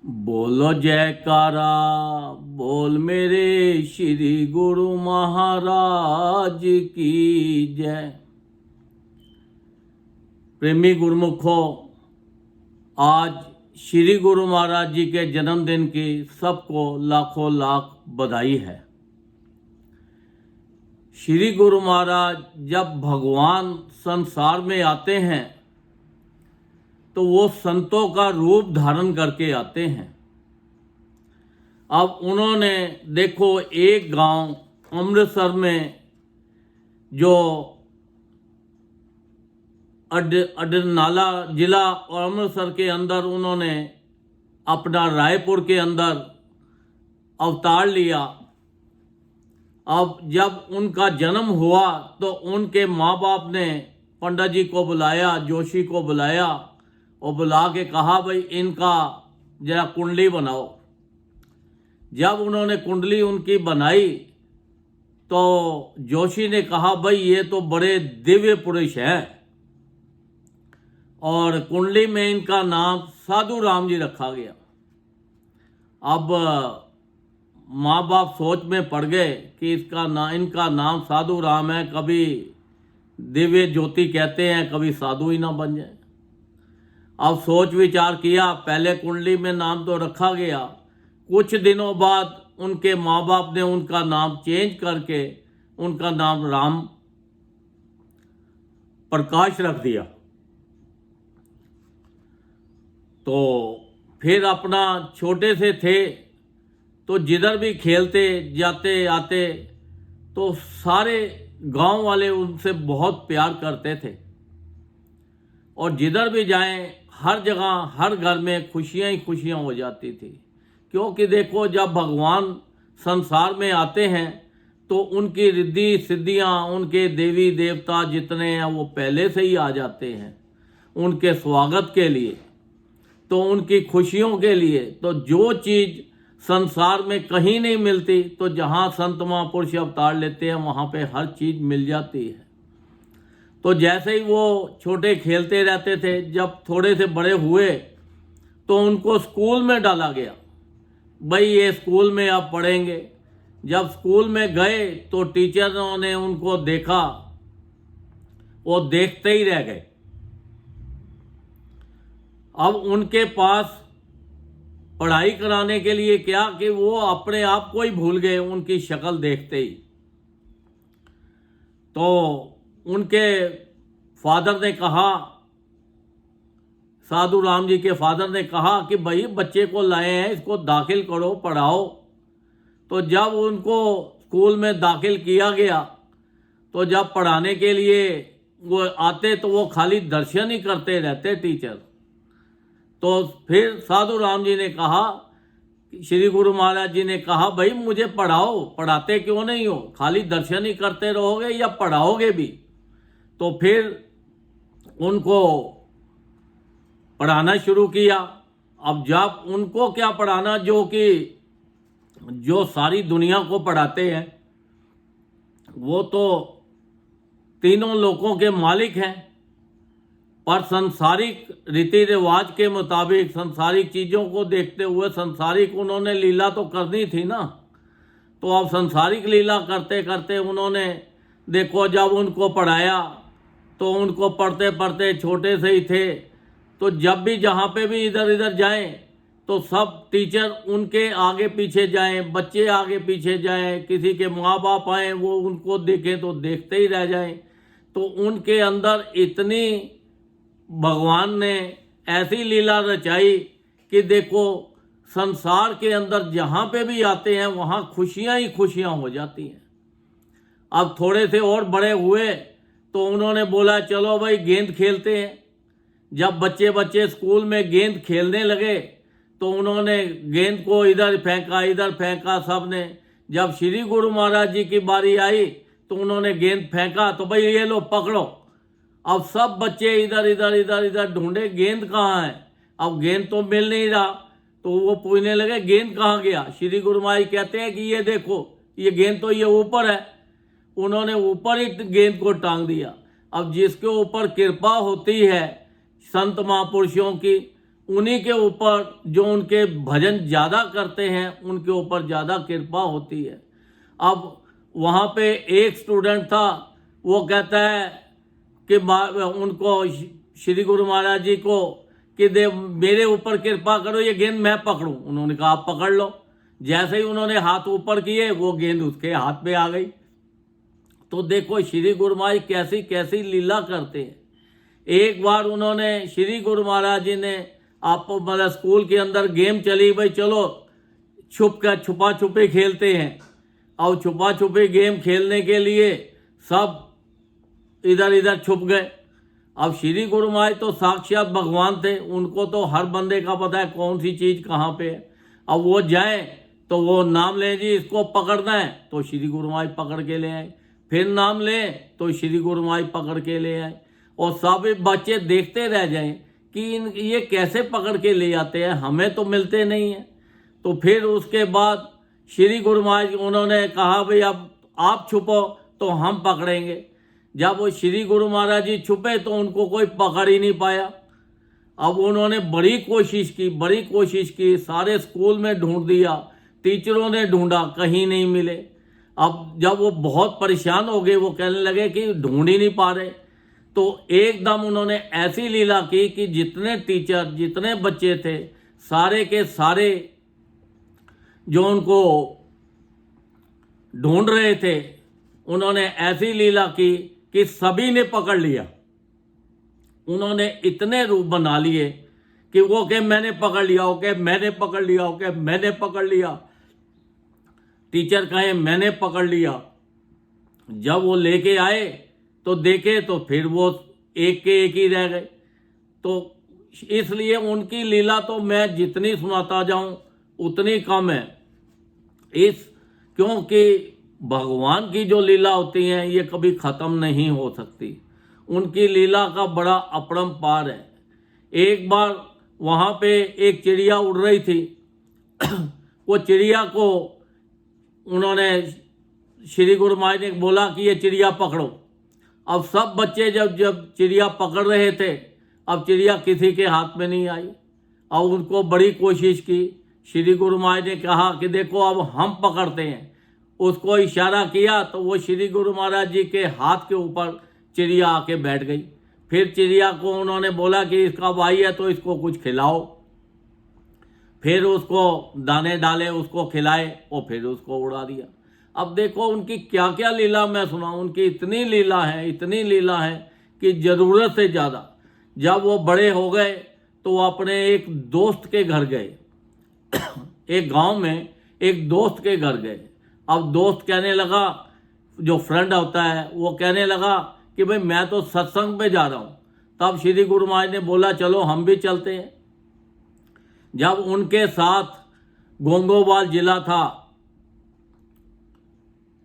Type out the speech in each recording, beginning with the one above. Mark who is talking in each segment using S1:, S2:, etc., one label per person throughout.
S1: बोलो जयकारा बोल मेरे श्री गुरु महाराज की जय। प्रेमी गुरुमुखों, आज श्री गुरु महाराज जी के जन्मदिन की सबको लाखों लाख बधाई है। श्री गुरु महाराज जब भगवान संसार में आते हैं तो वो संतों का रूप धारण करके आते हैं। अब उन्होंने देखो एक गांव अमृतसर में जो अडनाला जिला और अमृतसर के अंदर उन्होंने अपना रायपुर के अंदर अवतार लिया। अब जब उनका जन्म हुआ तो उनके माँ बाप ने पंडित जी को बुलाया, जोशी को बुलाया और बुला के कहा भाई इनका जरा कुंडली बनाओ। जब उन्होंने कुंडली उनकी बनाई तो जोशी ने कहा भाई ये तो बड़े दिव्य पुरुष हैं, और कुंडली में इनका नाम साधु राम जी रखा गया। अब माँ बाप सोच में पड़ गए कि इनका नाम साधु राम है, कभी दिव्य ज्योति कहते हैं, कभी साधु ही ना बन जाए। अब सोच विचार किया, पहले कुंडली में नाम तो रखा गया, कुछ दिनों बाद उनके माँ बाप ने उनका नाम चेंज करके उनका नाम राम प्रकाश रख दिया। तो फिर अपना छोटे से थे तो जिधर भी खेलते जाते आते तो सारे गांव वाले उनसे बहुत प्यार करते थे, और जिधर भी जाएं हर जगह हर घर में खुशियां ही खुशियां हो जाती थी। क्योंकि देखो जब भगवान संसार में आते हैं तो उनकी रिद्धि सिद्धियां, उनके देवी देवता जितने हैं वो पहले से ही आ जाते हैं उनके स्वागत के लिए, तो उनकी खुशियों के लिए। तो जो चीज़ संसार में कहीं नहीं मिलती तो जहाँ संत महापुरुष अवतार लेते हैं वहाँ पे हर चीज़ मिल जाती है। तो जैसे ही वो छोटे खेलते रहते थे, जब थोड़े से बड़े हुए तो उनको स्कूल में डाला गया, भाई ये स्कूल में आप पढ़ेंगे। जब स्कूल में गए तो टीचरों ने उनको देखा, वो देखते ही रह गए। अब उनके पास पढ़ाई कराने के लिए क्या कि वो अपने आप को ही भूल गए उनकी शक्ल देखते ही। तो उनके फादर ने कहा, साधु राम जी के फादर ने कहा कि भाई बच्चे को लाए हैं, इसको दाखिल करो, पढ़ाओ। तो जब उनको स्कूल में दाखिल किया गया तो जब पढ़ाने के लिए वो आते तो वो खाली दर्शन ही करते रहते टीचर। तो फिर साधु राम जी ने कहा, श्री गुरु महाराज जी ने कहा भाई मुझे पढ़ाओ, पढ़ाते क्यों नहीं हो, खाली दर्शन ही करते रहोगे या पढ़ाओगे भी। तो फिर उनको पढ़ाना शुरू किया। अब जब उनको क्या पढ़ाना, जो सारी दुनिया को पढ़ाते हैं, वो तो तीनों लोकों के मालिक हैं, पर सांसारिक रीति रिवाज के मुताबिक सांसारिक चीज़ों को देखते हुए सांसारिक उन्होंने लीला तो करनी थी ना। तो अब सांसारिक लीला करते करते उन्होंने देखो जब उनको पढ़ाया तो उनको पढ़ते पढ़ते छोटे से ही थे, तो जब भी जहाँ पे भी इधर इधर जाएं तो सब टीचर उनके आगे पीछे जाएं, बच्चे आगे पीछे जाएं, किसी के माँ बाप आए वो उनको देखें तो देखते ही रह जाएं। तो उनके अंदर इतनी भगवान ने ऐसी लीला रचाई कि देखो संसार के अंदर जहाँ पे भी आते हैं वहाँ खुशियाँ ही खुशियाँ हो जाती हैं। अब थोड़े से और बड़े हुए तो उन्होंने बोला चलो भाई गेंद खेलते हैं। जब बच्चे स्कूल में गेंद खेलने लगे तो उन्होंने गेंद को इधर फेंका सब ने। जब श्री गुरु महाराज जी की बारी आई तो उन्होंने गेंद फेंका तो भाई ये लो पकड़ो। अब सब बच्चे इधर ढूंढे गेंद कहाँ है, अब गेंद तो मिल नहीं रहा। तो वो पूछने लगे गेंद कहाँ गया। श्री गुरु महाराज कहते हैं कि ये देखो ये गेंद तो ये ऊपर है। उन्होंने ऊपर ही गेंद को टांग दिया। अब जिसके ऊपर कृपा होती है संत महापुरुषों की, उन्हीं के ऊपर जो उनके भजन ज़्यादा करते हैं उनके ऊपर ज़्यादा कृपा होती है। अब वहाँ पे एक स्टूडेंट था, वो कहता है कि उनको श्री गुरु महाराज जी को कि दे मेरे ऊपर कृपा करो, ये गेंद मैं पकड़ूं। उन्होंने कहा आप पकड़ लो। जैसे ही उन्होंने हाथ ऊपर किए वो गेंद उसके हाथ में आ गई। तो देखो श्री गुरु महाराज कैसी कैसी लीला करते हैं। एक बार उन्होंने श्री गुरु महाराज जी ने आप मतलब स्कूल के अंदर गेम चली, भाई चलो छुपा छुपी खेलते हैं। और छुपा छुपी गेम खेलने के लिए सब इधर इधर छुप गए। अब श्री गुरु महाराज तो साक्षात भगवान थे, उनको तो हर बंदे का पता है कौन सी चीज़ कहाँ पे है। अब वो जाए तो वो नाम लें जी इसको पकड़ना है, तो श्री गुरु महाराज पकड़ के ले आए। फिर नाम लें तो श्री गुरु महाराज पकड़ के ले आए। और सब बच्चे देखते रह जाएं कि ये कैसे पकड़ के ले आते हैं, हमें तो मिलते नहीं हैं। तो फिर उसके बाद श्री गुरु महाराज उन्होंने कहा भाई अब आप छुपो तो हम पकड़ेंगे। जब वो श्री गुरु महाराज जी छुपे तो उनको कोई पकड़ ही नहीं पाया। अब उन्होंने बड़ी कोशिश की, सारे स्कूल में ढूंढ दिया, टीचरों ने ढूंढा, कहीं नहीं मिले। अब जब वो बहुत परेशान हो गए, वो कहने लगे कि ढूंढ ही नहीं पा रहे। तो एकदम उन्होंने ऐसी लीला की कि जितने टीचर जितने बच्चे थे सारे के सारे जो उनको ढूंढ रहे थे, उन्होंने ऐसी लीला की कि सभी ने पकड़ लिया। उन्होंने इतने रूप बना लिए कि वो कहे मैंने पकड़ लिया, वो कहे मैंने पकड़ लिया, वो कहे मैंने पकड़ लिया, टीचर कहे मैंने पकड़ लिया। जब वो लेके आए तो देखे तो फिर वो एक के एक ही रह गए। तो इसलिए उनकी लीला तो मैं जितनी सुनाता जाऊं उतनी कम है। क्योंकि भगवान की जो लीला होती हैं ये कभी ख़त्म नहीं हो सकती। उनकी लीला का बड़ा अपरंपार है। एक बार वहाँ पे एक चिड़िया उड़ रही थी। वो चिड़िया को उन्होंने श्री गुरु महाराज ने बोला कि ये चिड़िया पकड़ो। अब सब बच्चे जब चिड़िया पकड़ रहे थे, अब चिड़िया किसी के हाथ में नहीं आई। और उनको बड़ी कोशिश की। श्री गुरु महाराज ने कहा कि देखो अब हम पकड़ते हैं। उसको इशारा किया तो वो श्री गुरु महाराज जी के हाथ के ऊपर चिड़िया आके बैठ गई। फिर चिड़िया को उन्होंने बोला कि इसका भाई है तो इसको कुछ खिलाओ। फिर उसको दाने डाले, उसको खिलाए और फिर उसको उड़ा दिया। अब देखो उनकी क्या क्या लीला मैं सुनाऊं। उनकी इतनी लीला है कि ज़रूरत से ज़्यादा। जब वो बड़े हो गए तो वो अपने एक दोस्त के घर गए। एक गांव में एक दोस्त के घर गए। अब दोस्त कहने लगा, जो फ्रेंड होता है वो कहने लगा कि भाई मैं तो सत्संग पे जा रहा हूँ। तब श्री गुरु महाराज ने बोला चलो हम भी चलते हैं। जब उनके साथ गोंगोबाल जिला था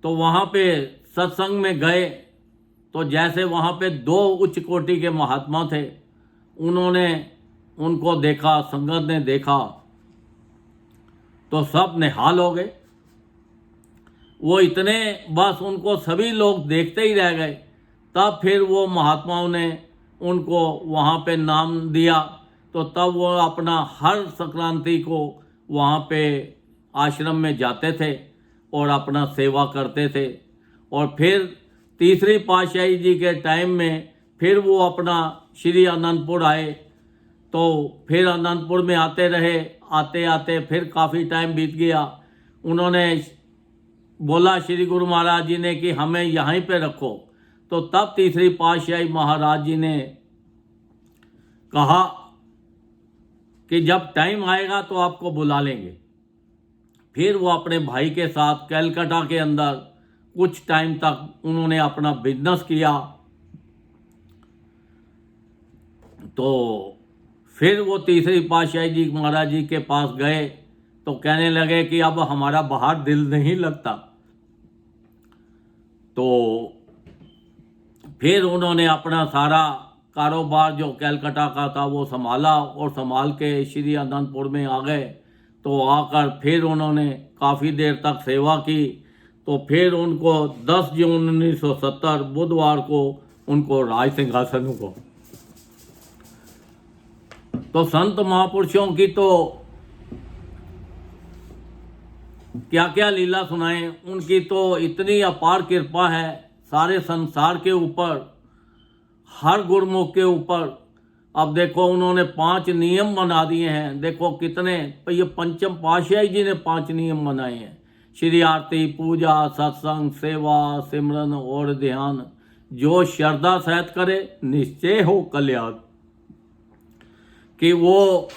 S1: तो वहाँ पे सत्संग में गए तो जैसे वहाँ पे दो उच्च कोटि के महात्मा थे, उन्होंने उनको देखा, संगत ने देखा तो सब निहाल हो गए। वो इतने बस उनको सभी लोग देखते ही रह गए। तब फिर वो महात्माओं ने उनको वहाँ पे नाम दिया। तो तब वो अपना हर संक्रांति को वहाँ पे आश्रम में जाते थे और अपना सेवा करते थे। और फिर तीसरी पातशाही जी के टाइम में फिर वो अपना श्री अनंतपुर आए। तो फिर अनंतपुर में आते रहे, आते आते फिर काफ़ी टाइम बीत गया। उन्होंने बोला श्री गुरु महाराज जी ने कि हमें यहीं पे रखो। तो तब तीसरी पातशाही महाराज जी ने कहा कि जब टाइम आएगा तो आपको बुला लेंगे। फिर वो अपने भाई के साथ कलकत्ता के अंदर कुछ टाइम तक उन्होंने अपना बिजनेस किया। तो फिर वो तीसरी पातशाही जी महाराज जी के पास गए तो कहने लगे कि अब हमारा बाहर दिल नहीं लगता। तो फिर उन्होंने अपना सारा कारोबार जो कलकत्ता का था वो संभाला और संभाल के श्री अनंतपुर में आ गए। तो आकर फिर उन्होंने काफ़ी देर तक सेवा की। तो फिर उनको 10 जून 1970 बुधवार को उनको राज सिंहासन को तो संत महापुरुषों की तो क्या क्या लीला सुनाएं, उनकी तो इतनी अपार कृपा है सारे संसार के ऊपर, हर गुरुमुख के ऊपर। अब देखो उन्होंने 5 नियम बना दिए हैं, देखो कितने, ये पंचम पातशाही जी ने 5 नियम बनाए हैं। श्री आरती, पूजा, सत्संग, सेवा, सिमरन और ध्यान, जो श्रद्धा सहित करे निश्चय हो कल्याण। कि वो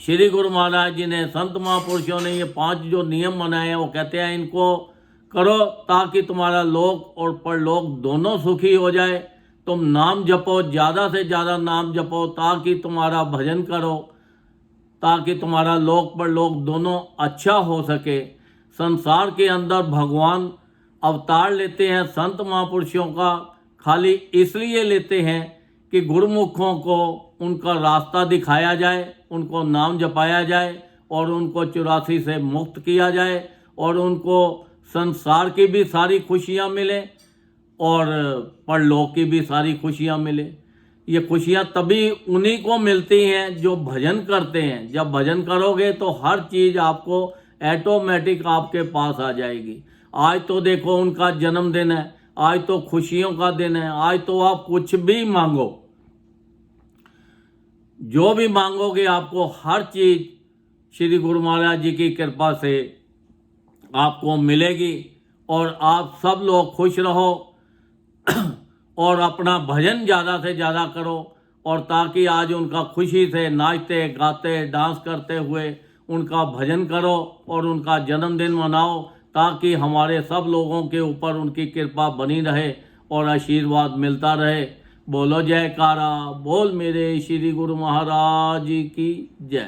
S1: श्री गुरु महाराज जी ने, संत महापुरुषों ने ये 5 जो नियम बनाए हैं, वो कहते हैं इनको करो ताकि तुम्हारा लोक और परलोक दोनों सुखी हो जाए। तुम नाम जपो, ज़्यादा से ज़्यादा नाम जपो, ताकि तुम्हारा भजन करो, ताकि तुम्हारा लोक परलोक दोनों अच्छा हो सके। संसार के अंदर भगवान अवतार लेते हैं संत महापुरुषों का, खाली इसलिए लेते हैं कि गुरुमुखों को उनका रास्ता दिखाया जाए, उनको नाम जपाया जाए और उनको 84 से मुक्त किया जाए और उनको संसार की भी सारी खुशियाँ मिले और परलोक की भी सारी खुशियाँ मिले। ये खुशियाँ तभी उन्हीं को मिलती हैं जो भजन करते हैं। जब भजन करोगे तो हर चीज़ आपको ऐटोमेटिक आपके पास आ जाएगी। आज तो देखो उनका जन्मदिन है, आज तो खुशियों का दिन है, आज तो आप कुछ भी मांगो, जो भी मांगोगे आपको हर चीज़ श्री गुरु महाराज जी की कृपा से आपको मिलेगी। और आप सब लोग खुश रहो और अपना भजन ज़्यादा से ज़्यादा करो, और ताकि आज उनका खुशी से नाचते गाते डांस करते हुए उनका भजन करो और उनका जन्मदिन मनाओ, ताकि हमारे सब लोगों के ऊपर उनकी कृपा बनी रहे और आशीर्वाद मिलता रहे। बोलो जयकारा, बोल मेरे श्री गुरु महाराज की जय।